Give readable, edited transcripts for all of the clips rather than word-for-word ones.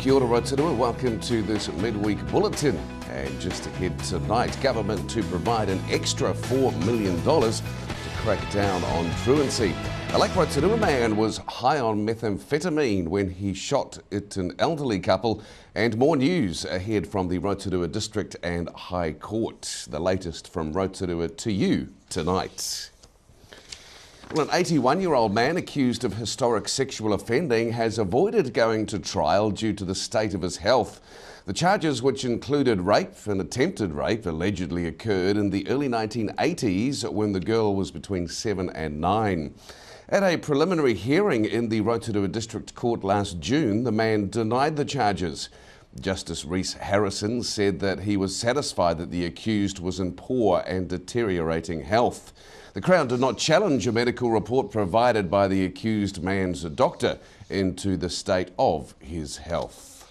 Kia ora Rotorua, welcome to this midweek bulletin. And just ahead tonight, government to provide an extra $4 million to crack down on truancy. A Lake Rotorua man was high on methamphetamine when he shot at an elderly couple, and more news ahead from the Rotorua District and High Court. The latest from Rotorua to you tonight. Well, an 81-year-old man accused of historic sexual offending has avoided going to trial due to the state of his health. The charges, which included rape and attempted rape, allegedly occurred in the early 1980s when the girl was between 7 and 9. At a preliminary hearing in the Rotorua District Court last June, the man denied the charges. Justice Rhys Harrison said that he was satisfied that the accused was in poor and deteriorating health. The Crown did not challenge a medical report provided by the accused man's doctor into the state of his health.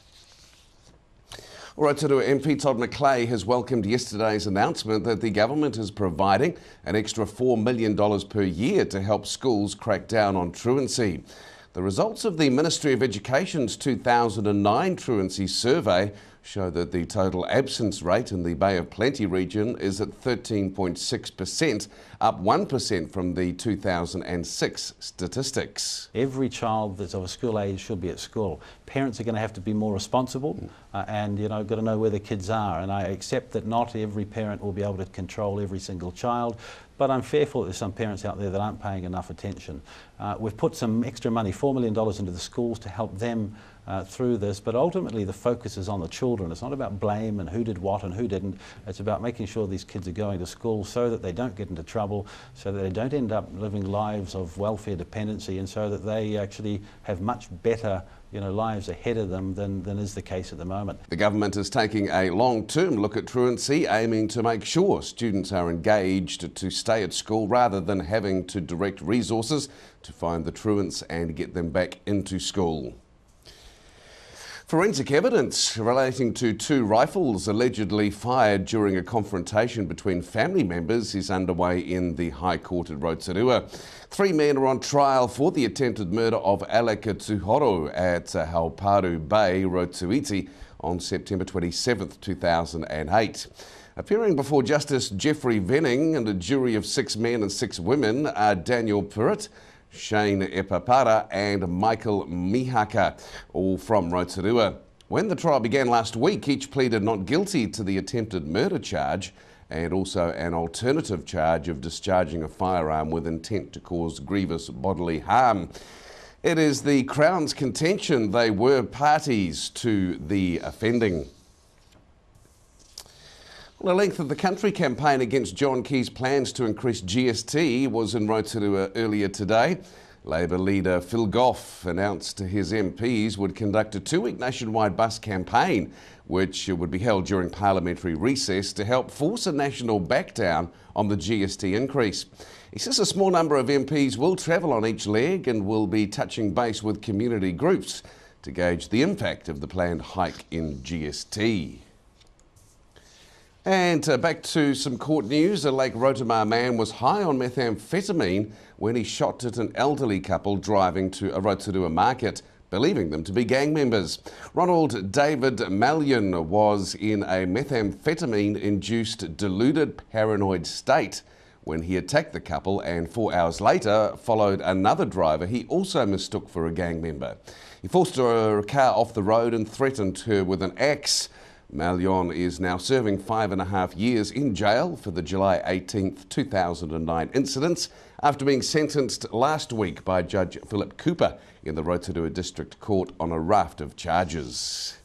Rotorua MP Todd McClay has welcomed yesterday's announcement that the government is providing an extra $4 million per year to help schools crack down on truancy. The results of the Ministry of Education's 2009 truancy survey show that the total absence rate in the Bay of Plenty region is at 13.6%, up 1% from the 2006 statistics. Every child that's of a school age should be at school. Parents are going to have to be more responsible and got to know where the kids are. And I accept that not every parent will be able to control every single child, but I'm fearful that there's some parents out there that aren't paying enough attention. We've put some extra money, $4 million into the schools to help them through this, but ultimately the focus is on the children. It's not about blame and who did what and who didn't. It's about making sure these kids are going to school so that they don't get into trouble, so that they don't end up living lives of welfare dependency, and so that they actually have much better lives ahead of them than is the case at the moment. The government is taking a long-term look at truancy, aiming to make sure students are engaged to stay at school rather than having to direct resources to find the truants and get them back into school. Forensic evidence relating to 2 rifles allegedly fired during a confrontation between family members is underway in the High Court at Rotorua. 3 men are on trial for the attempted murder of Aleka Tuhoro at Hauparu Bay, Rotuiti, on September 27, 2008. Appearing before Justice Jeffrey Venning and a jury of 6 men and 6 women are Daniel Purritt, Shane Epapara and Michael Mihaka, all from Rotorua. When the trial began last week, each pleaded not guilty to the attempted murder charge and also an alternative charge of discharging a firearm with intent to cause grievous bodily harm. It is the Crown's contention they were parties to the offending. The Length of the Country campaign against John Key's plans to increase GST was in Rotorua earlier today. Labour leader Phil Goff announced his MPs would conduct a 2-week nationwide bus campaign, which would be held during parliamentary recess to help force a national backdown on the GST increase. He says a small number of MPs will travel on each leg and will be touching base with community groups to gauge the impact of the planned hike in GST. And back to some court news. A Lake Rotorua man was high on methamphetamine when he shot at an elderly couple driving to a Rotorua market, believing them to be gang members. Ronald David Mallion was in a methamphetamine-induced deluded paranoid state when he attacked the couple, and 4 hours later followed another driver he also mistook for a gang member. He forced her car off the road and threatened her with an axe. Mallion is now serving 5.5 years in jail for the July 18, 2009 incidents after being sentenced last week by Judge Philip Cooper in the Rotorua District Court on a raft of charges.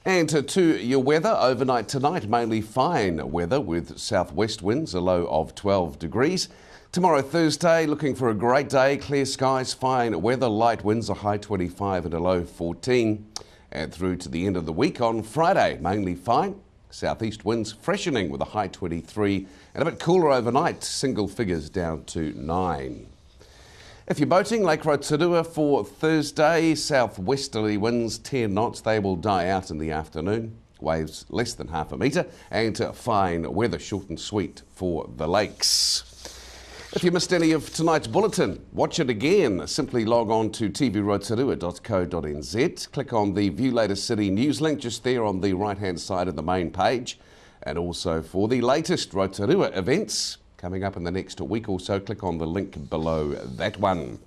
And to your weather, overnight tonight, mainly fine weather with southwest winds, a low of 12 degrees. Tomorrow, Thursday, looking for a great day, clear skies, fine weather, light winds, a high 25 and a low 14. And through to the end of the week on Friday, mainly fine, southeast winds freshening with a high 23 and a bit cooler overnight, single figures down to 9. If you're boating, Lake Rotorua for Thursday, southwesterly winds 10 knots, they will die out in the afternoon. Waves less than half a metre and fine weather, short and sweet for the lakes. If you missed any of tonight's bulletin, watch it again. Simply log on to tvrotorua.co.nz. Click on the View Latest City news link just there on the right-hand side of the main page. And also for the latest Rotorua events coming up in the next week or so, click on the link below that one.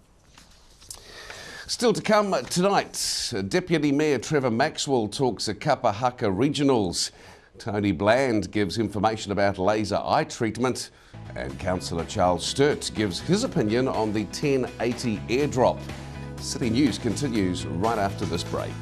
Still to come tonight, Deputy Mayor Trevor Maxwell talks Kapahaka Regionals. Tony Bland gives information about laser eye treatment, and Councillor Charles Sturt gives his opinion on the 1080 airdrop. City News continues right after this break.